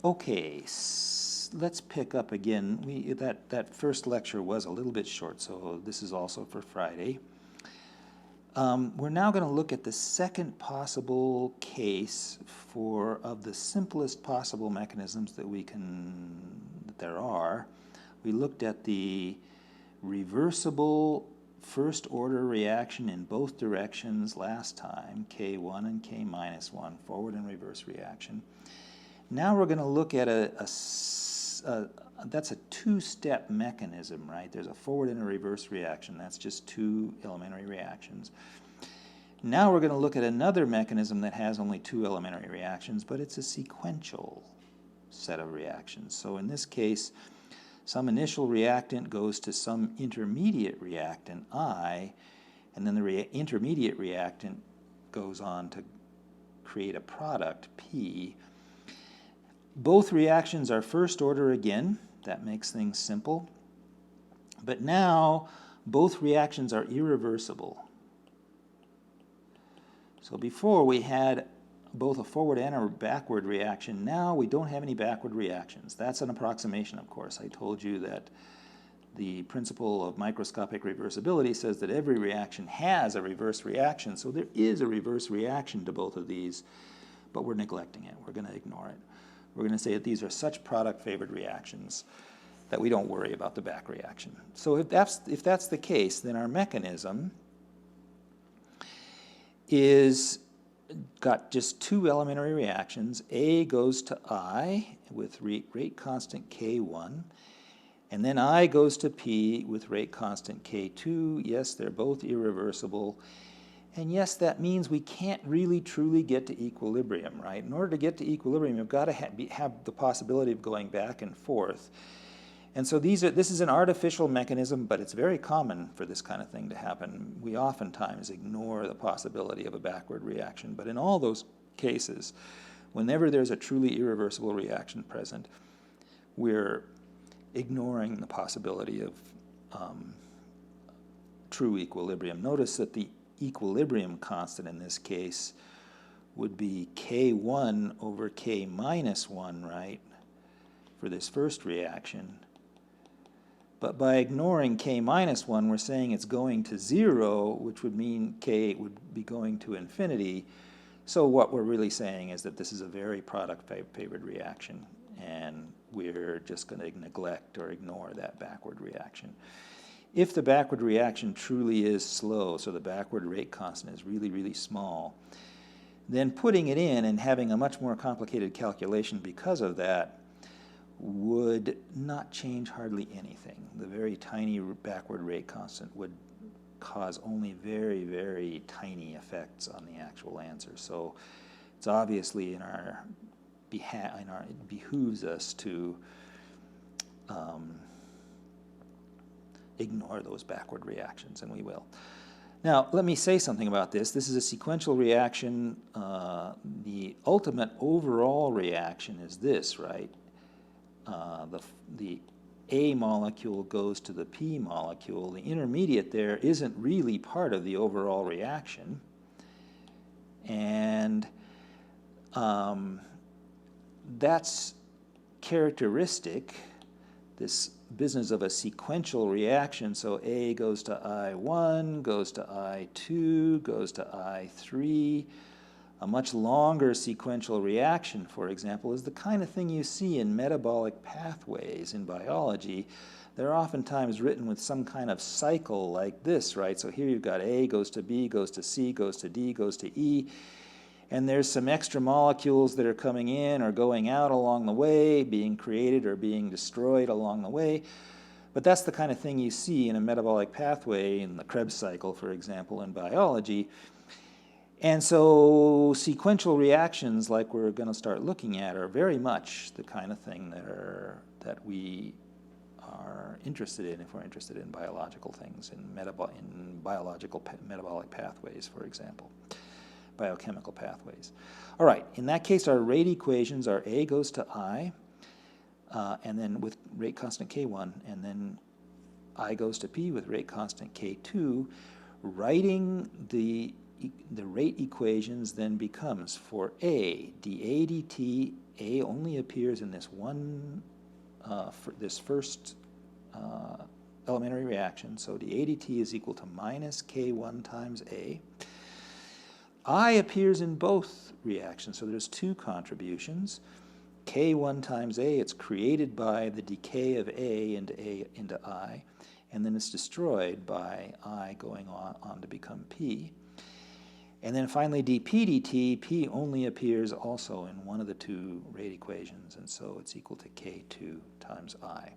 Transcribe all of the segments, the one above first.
Okay, let's pick up again. That first lecture was a little bit short, so this is also for Friday. We're now going to look at the second possible case of the simplest possible mechanisms that there are. We looked at the reversible first order reaction in both directions last time, K1 and K minus 1, forward and reverse reaction. Now we're going to look at that's a two-step mechanism, right? There's a forward and a reverse reaction. That's just two elementary reactions. Now we're going to look at another mechanism that has only two elementary reactions, but it's a sequential set of reactions. So in this case, some initial reactant goes to some intermediate reactant, I, and then the intermediate reactant goes on to create a product, P. Both reactions are first order again. That makes things simple. But now both reactions are irreversible. So before we had both a forward and a backward reaction. Now we don't have any backward reactions. That's an approximation, of course. I told you that the principle of microscopic reversibility says that every reaction has a reverse reaction. So there is a reverse reaction to both of these, but we're neglecting it. We're going to ignore it. We're going to say that these are such product-favored reactions that we don't worry about the back reaction. So if that's the case, then our mechanism is got just two elementary reactions. A goes to I with rate constant K1, and then I goes to P with rate constant K2. Yes, they're both irreversible. And yes, that means we can't really truly get to equilibrium, right? In order to get to equilibrium, you've got to have the possibility of going back and forth. And so this is an artificial mechanism, but it's very common for this kind of thing to happen. We oftentimes ignore the possibility of a backward reaction, but in all those cases, whenever there's a truly irreversible reaction present, we're ignoring the possibility of true equilibrium. Notice that the equilibrium constant in this case would be K1 over K minus 1, right, for this first reaction. But by ignoring K minus 1, we're saying it's going to 0, which would mean K would be going to infinity. So what we're really saying is that this is a very product-favored reaction, and we're just going to neglect or ignore that backward reaction. If the backward reaction truly is slow, so the backward rate constant is really, really small, then putting it in and having a much more complicated calculation because of that would not change hardly anything. The very tiny backward rate constant would cause only very, very tiny effects on the actual answer. So it's obviously it behooves us to ignore those backward reactions, and we will. Now, let me say something about this. This is a sequential reaction. The ultimate overall reaction is this, right? The A molecule goes to the P molecule. The intermediate there isn't really part of the overall reaction. And that's characteristic, this business of a sequential reaction. So A goes to I1, goes to I2, goes to I3. A much longer sequential reaction, for example, is the kind of thing you see in metabolic pathways in biology. They're oftentimes written with some kind of cycle like this, right? So here you've got A goes to B, goes to C, goes to D, goes to E, and there's some extra molecules that are coming in or going out along the way, being created or being destroyed along the way. But that's the kind of thing you see in a metabolic pathway, in the Krebs cycle, for example, in biology. And so sequential reactions, like we're going to start looking at, are very much the kind of thing that we are interested in if we're interested in biological things, in biological metabolic pathways, for example, biochemical pathways. All right, in that case, our rate equations are A goes to I, and then with rate constant K1, and then I goes to P with rate constant K2. Writing the rate equations then becomes for A, dA dt A only appears in this this first elementary reaction, so dA dt is equal to minus K1 times A. I appears in both reactions, so there's two contributions. K1 times A, it's created by the decay of A into I, and then it's destroyed by I going on to become P. And then finally dP dt, P only appears also in one of the two rate equations, and so it's equal to K2 times I.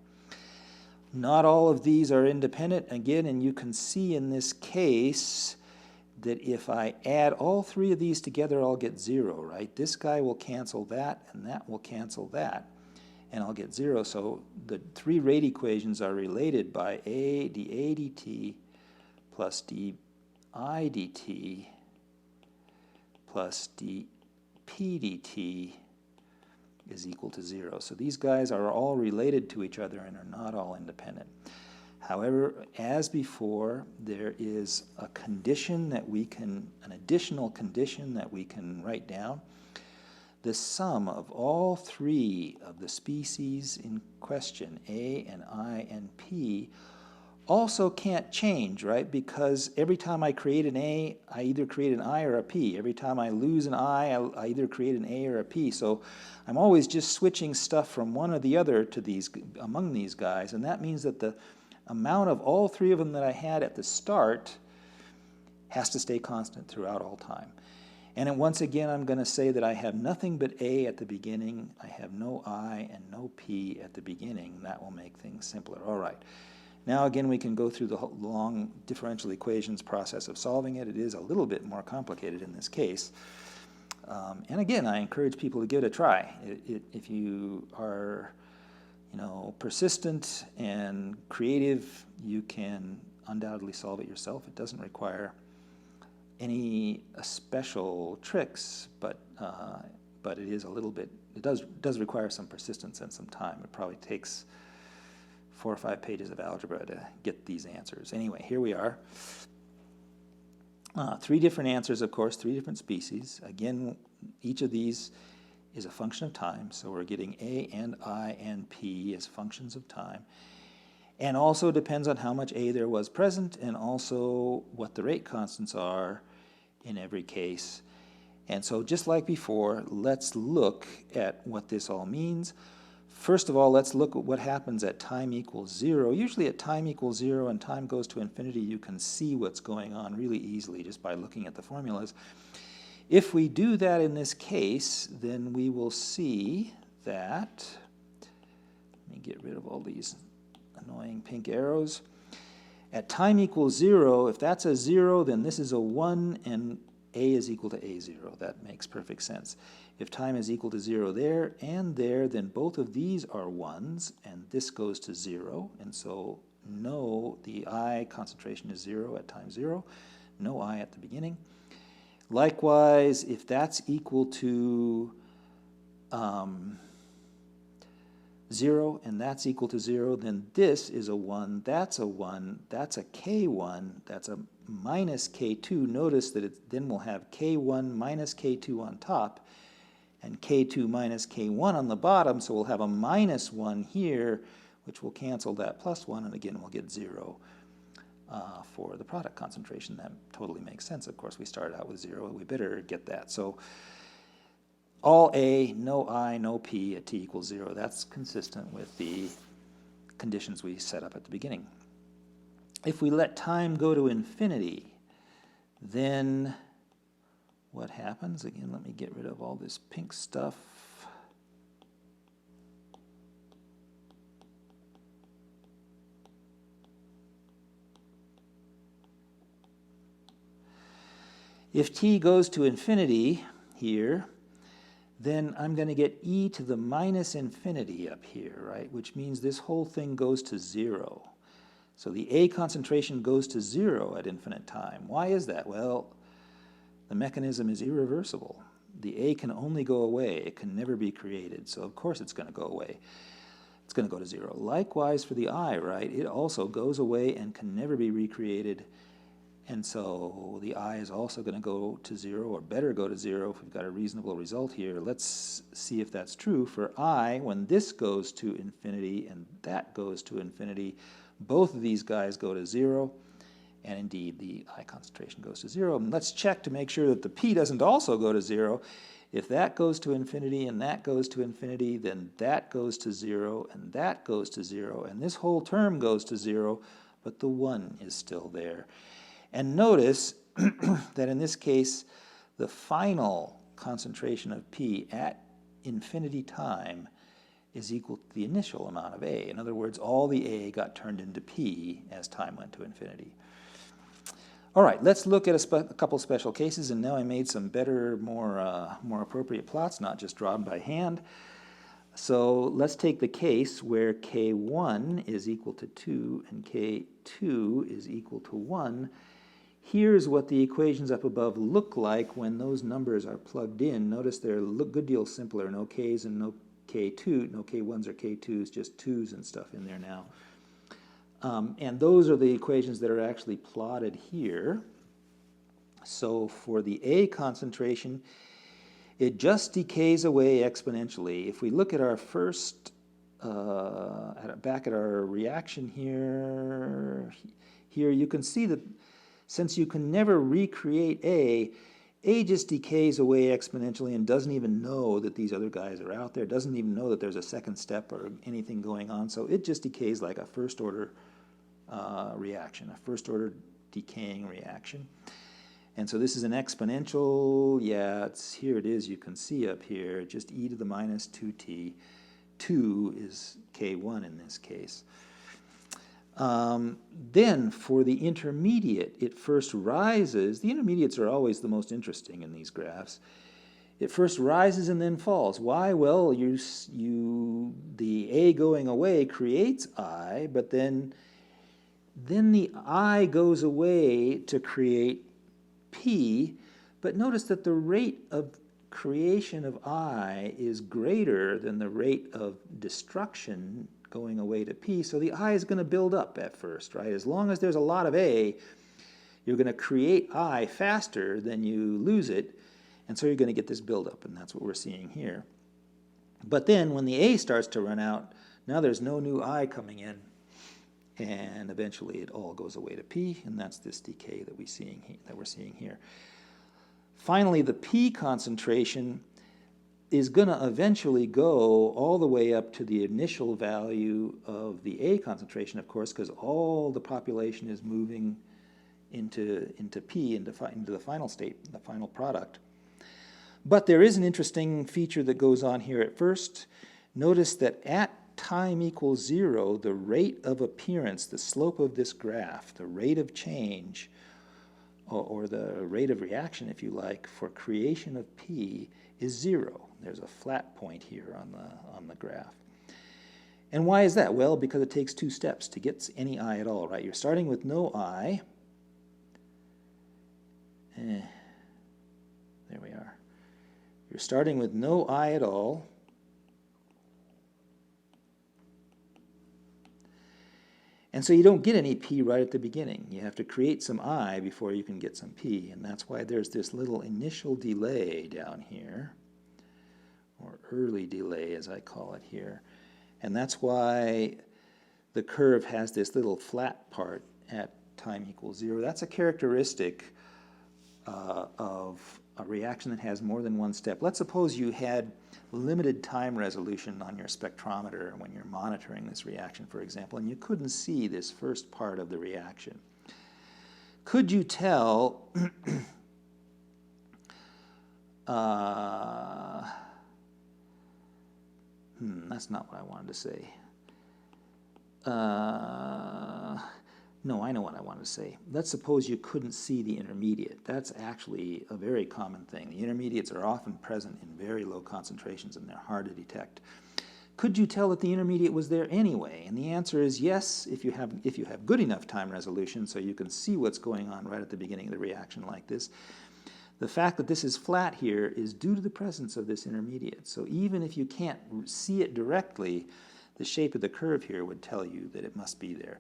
Not all of these are independent, again, and you can see in this case that if I add all three of these together, I'll get 0, right? This guy will cancel that, and that will cancel that, and I'll get 0. So the three rate equations are related by A dA dt plus dI dt plus dP dt is equal to 0. So these guys are all related to each other and are not all independent. However, as before, there is a condition that an additional condition that we can write down. The sum of all three of the species in question, A and I and P, also can't change, right? Because every time I create an A, I either create an I or a P. Every time I lose an I either create an A or a P. So I'm always just switching stuff from one or the other to among these guys, and that means that the amount of all three of them that I had at the start has to stay constant throughout all time. And then once again, I'm going to say that I have nothing but A at the beginning. I have no I and no P at the beginning. That will make things simpler. All right. Now again, we can go through the long differential equations process of solving it. It is a little bit more complicated in this case. And again, I encourage people to give it a try. If you are persistent and creative, you can undoubtedly solve it yourself. It doesn't require any special tricks, but it is a little bit, it does require some persistence and some time. It probably takes 4 or 5 pages of algebra to get these answers. Anyway, here we are. 3 different answers, of course, 3 different species. Again, each of these is a function of time, so we're getting A and I and P as functions of time. And also depends on how much A there was present, and also what the rate constants are in every case. And so just like before, let's look at what this all means. First of all, let's look at what happens at time equals 0. Usually at time equals 0 and time goes to infinity, you can see what's going on really easily just by looking at the formulas. If we do that in this case, then we will see that, let me get rid of all these annoying pink arrows. At time equals 0, if that's a 0, then this is a 1, and A is equal to A0. That makes perfect sense. If time is equal to 0 there and there, then both of these are 1s, and this goes to 0. And so no, the I concentration is 0 at time 0, no I at the beginning. Likewise, if that's equal to 0 and that's equal to 0, then this is a 1, that's a 1, that's a K1, that's a minus K2. Notice that then we'll have K1 minus K2 on top and K2 minus K1 on the bottom, so we'll have a minus 1 here, which will cancel that plus 1, and again we'll get 0 for the product concentration. That totally makes sense. Of course, we started out with 0, we better get that. So all A, no I, no P at t equals 0. That's consistent with the conditions we set up at the beginning. If we let time go to infinity, then what happens? Again, let me get rid of all this pink stuff. If t goes to infinity here, then I'm going to get e to the minus infinity up here, right? Which means this whole thing goes to 0. So the A concentration goes to 0 at infinite time. Why is that? Well, the mechanism is irreversible. The A can only go away. It can never be created. So of course it's going to go away. It's going to go to 0. Likewise for the I, right? It also goes away and can never be recreated. And so the I is also going to go to 0, or better go to 0 if we've got a reasonable result here. Let's see if that's true. For I, when this goes to infinity and that goes to infinity, both of these guys go to 0. And indeed, the I concentration goes to 0. And let's check to make sure that the P doesn't also go to 0. If that goes to infinity and that goes to infinity, then that goes to 0 and that goes to 0. And this whole term goes to 0, but the 1 is still there. And notice that in this case, the final concentration of P at infinity time is equal to the initial amount of A. In other words, all the A got turned into P as time went to infinity. All right, let's look at a couple special cases, and now I made some better, more appropriate plots, not just drawn by hand. So let's take the case where K1 is equal to 2 and K2 is equal to 1. Here's what the equations up above look like when those numbers are plugged in. Notice they're a good deal simpler. No K's and no K2, no K1s or K2s, just 2's and stuff in there now. And those are the equations that are actually plotted here. So for the A concentration, it just decays away exponentially. If we look at our first, back at our reaction here you can see that since you can never recreate A just decays away exponentially and doesn't even know that these other guys are out there, doesn't even know that there's a second step or anything going on. So it just decays like a first order reaction, a first order decaying reaction. And so this is an exponential, here it is, you can see up here, just e to the minus 2t. 2 is K1 in this case. Then for the intermediate, it first rises. The intermediates are always the most interesting in these graphs. It first rises and then falls. Why? Well, the A going away creates I, but then the I goes away to create P, but notice that the rate of creation of I is greater than the rate of destruction going away to P, so the I is going to build up at first, right? As long as there's a lot of A, you're going to create I faster than you lose it, and so you're going to get this buildup, and that's what we're seeing here. But then when the A starts to run out, now there's no new I coming in, and eventually it all goes away to P, and that's this decay that we're seeing here. Finally, the P concentration is going to eventually go all the way up to the initial value of the A concentration, of course, because all the population is moving into P, into the final state, the final product. But there is an interesting feature that goes on here at first. Notice that at time equals 0, the rate of appearance, the slope of this graph, the rate of change, or the rate of reaction, if you like, for creation of P is 0. There's a flat point here on the graph. And why is that? Well, because it takes 2 steps to get any I at all, right? You're starting with no I. There we are. You're starting with no I at all. And so you don't get any P right at the beginning. You have to create some I before you can get some P, and that's why there's this little initial delay down here, or early delay as I call it here. And that's why the curve has this little flat part at time equals 0. That's a characteristic of a reaction that has more than one step. Let's suppose you had limited time resolution on your spectrometer when you're monitoring this reaction, for example, and you couldn't see this first part of the reaction. Could you tell that's not what I wanted to say. No, I know what I wanted to say. Let's suppose you couldn't see the intermediate. That's actually a very common thing. The intermediates are often present in very low concentrations and they're hard to detect. Could you tell that the intermediate was there anyway? And the answer is yes, if you have good enough time resolution so you can see what's going on right at the beginning of the reaction like this. The fact that this is flat here is due to the presence of this intermediate. So even if you can't see it directly, the shape of the curve here would tell you that it must be there.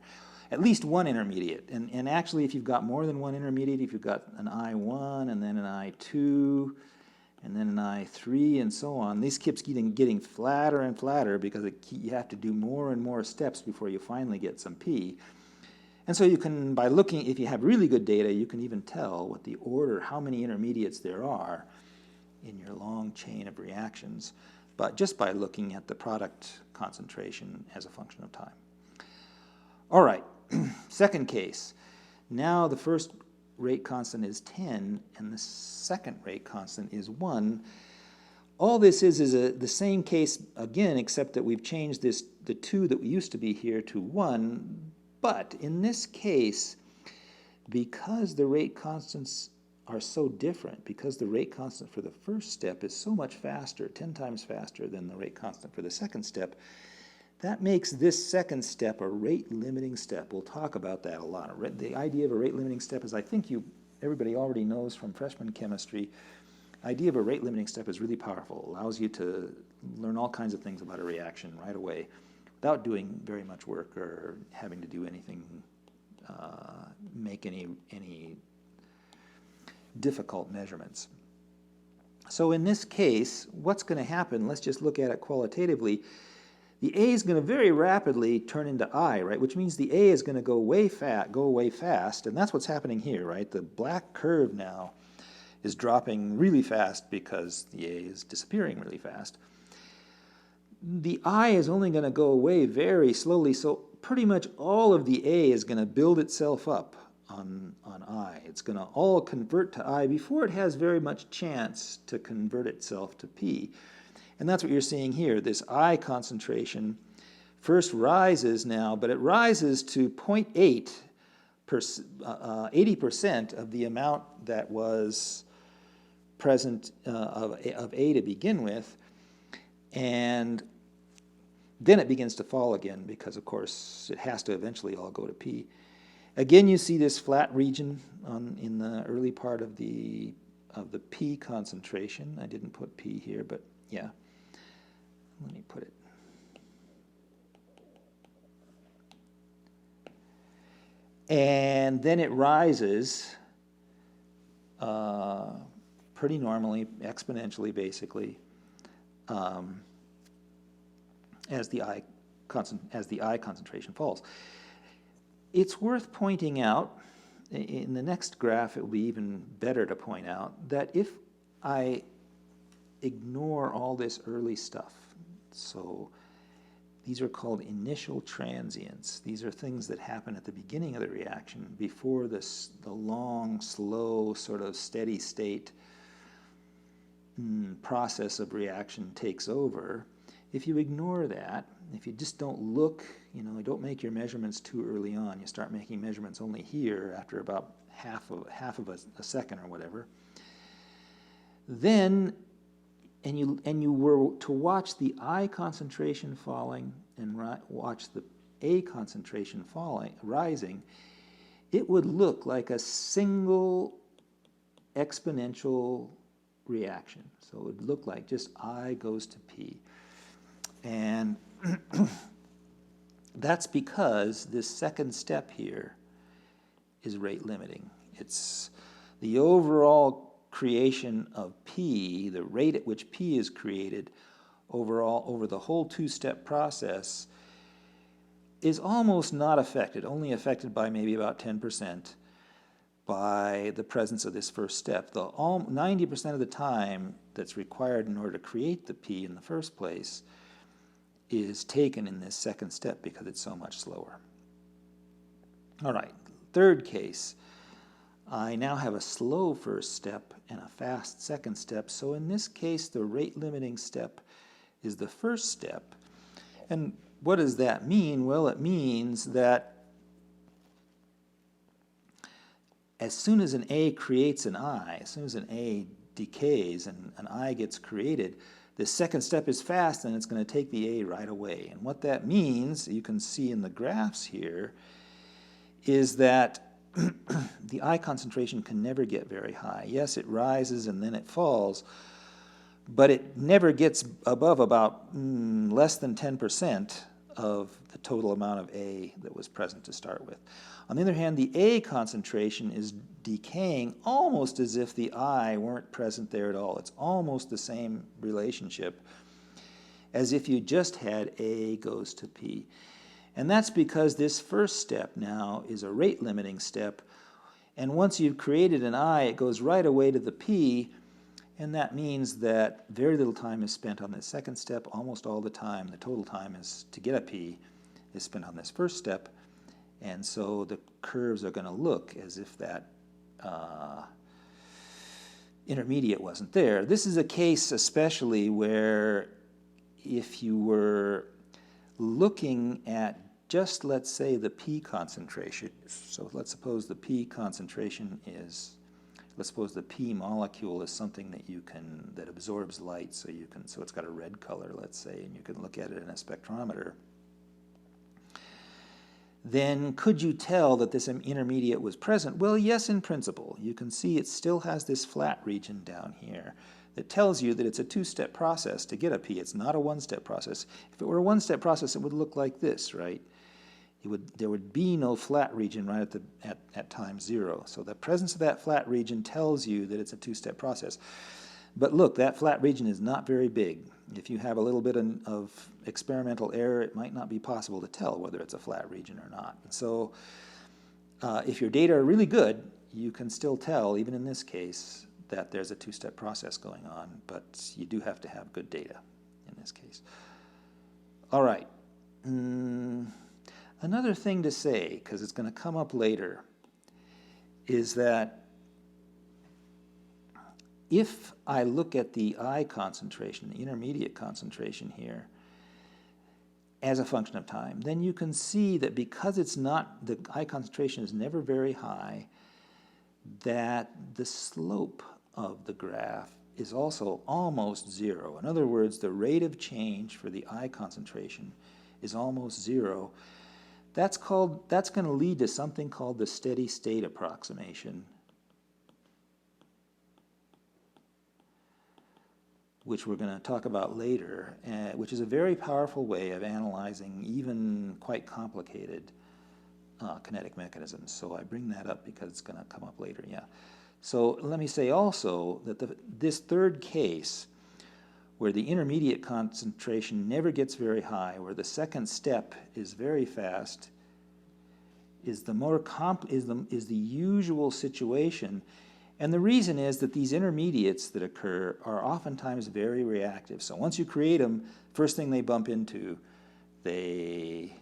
at least one intermediate. And actually, if you've got more than one intermediate, if you've got an I1 and then an I2 and then an I3 and so on, these keeps getting flatter and flatter because you have to do more and more steps before you finally get some P. And so you can, by looking, if you have really good data, you can even tell what the order, how many intermediates there are in your long chain of reactions, but just by looking at the product concentration as a function of time. All right, second case. Now the first rate constant is 10, and the second rate constant is 1. All this is the same case again, except that we've changed the 2 that used to be here to 1. But in this case, because the rate constants are so different, because the rate constant for the first step is so much faster, 10 times faster than the rate constant for the second step, that makes this second step a rate-limiting step. We'll talk about that a lot. The idea of a rate-limiting step is, I think everybody already knows from freshman chemistry, the idea of a rate-limiting step is really powerful. It allows you to learn all kinds of things about a reaction right away without doing very much work or having to do anything, make any difficult measurements. So in this case, what's going to happen? Let's just look at it qualitatively. The A is going to very rapidly turn into I, right? Which means the A is going to go away fast, and that's what's happening here, right? The black curve now is dropping really fast because the A is disappearing really fast. The I is only going to go away very slowly, so pretty much all of the A is going to build itself up on I. It's going to all convert to I before it has very much chance to convert itself to P. And that's what you're seeing here. This I concentration first rises now, but it rises to 0.8, 80% of the amount that was present of A to begin with. And then it begins to fall again because, of course, it has to eventually all go to P. Again, you see this flat region in the early part of the P concentration. I didn't put P here, but yeah. Let me put it. And then it rises pretty normally, exponentially, basically, as the I concentration falls. It's worth pointing out, in the next graph it will be even better to point out, that if I ignore all this early stuff, so these are called initial transients. These are things that happen at the beginning of the reaction before the long, slow, sort of steady state process of reaction takes over. If you ignore that, if you just don't look, don't make your measurements too early on, you start making measurements only here after about half of a second or whatever, then and you were to watch the I concentration falling and watch the A concentration rising, it would look like a single exponential reaction. So it would look like just I goes to P. And that's because this second step here is rate limiting. It's the overall creation of P, the rate at which P is created overall over the whole two-step process is almost not affected, only affected by maybe about 10% by the presence of this first step. 90% of the time that's required in order to create the P in the first place is taken in this second step because it's so much slower. All right, third case. I now have a slow first step and a fast second step. So in this case, the rate limiting step is the first step. And what does that mean? Well, it means that as soon as an A creates an I, as soon as an A decays and an I gets created, the second step is fast and it's going to take the A right away. And what that means, you can see in the graphs here, is that the I concentration can never get very high. Yes, it rises and then it falls, but it never gets above about less than 10% of the total amount of A that was present to start with. On the other hand, the A concentration is decaying almost as if the I weren't present there at all. It's almost the same relationship as if you just had A goes to P. And that's because this first step now is a rate limiting step, and once you've created an I, it goes right away to the P, and that means that very little time is spent on this second step. Almost all the time, the total time is to get a P, is spent on this first step, and so the curves are going to look as if that intermediate wasn't there. This is a case especially where if you were looking at just, let's say, the P concentration, so let's suppose the P concentration is, let's suppose the P molecule is something that you can, that absorbs light, so you can, so it's got a red color, let's say, and you can look at it in a spectrometer. Then could you tell that this intermediate was present? Well, yes, in principle. You can see it still has this flat region down here that tells you that it's a two-step process to get a P. It's not a one-step process. If it were a one-step process, it would look like this, right? There would be no flat region right at time 0. So the presence of that flat region tells you that it's a two-step process. But look, that flat region is not very big. If you have a little bit of experimental error, it might not be possible to tell whether it's a flat region or not. And so if your data are really good, you can still tell, even in this case, that there's a two-step process going on, but you do have to have good data in this case. All right. Another thing to say, because it's going to come up later, is that if I look at the I concentration, the intermediate concentration here, as a function of time, then you can see that because it's not, the I concentration is never very high, that the slope of the graph is also almost 0. In other words, the rate of change for the I concentration is almost 0. That's going to lead to something called the steady state approximation, which we're going to talk about later, which is a very powerful way of analyzing even quite complicated kinetic mechanisms. So I bring that up because it's going to come up later, yeah. So let me say also that this third case, where the intermediate concentration never gets very high, where the second step is very fast, is the usual situation. And the reason is that these intermediates that occur are oftentimes very reactive. So once you create them, first thing they bump into, they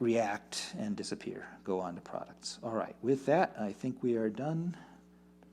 react and disappear, go on to products. All right, with that, I think we are done.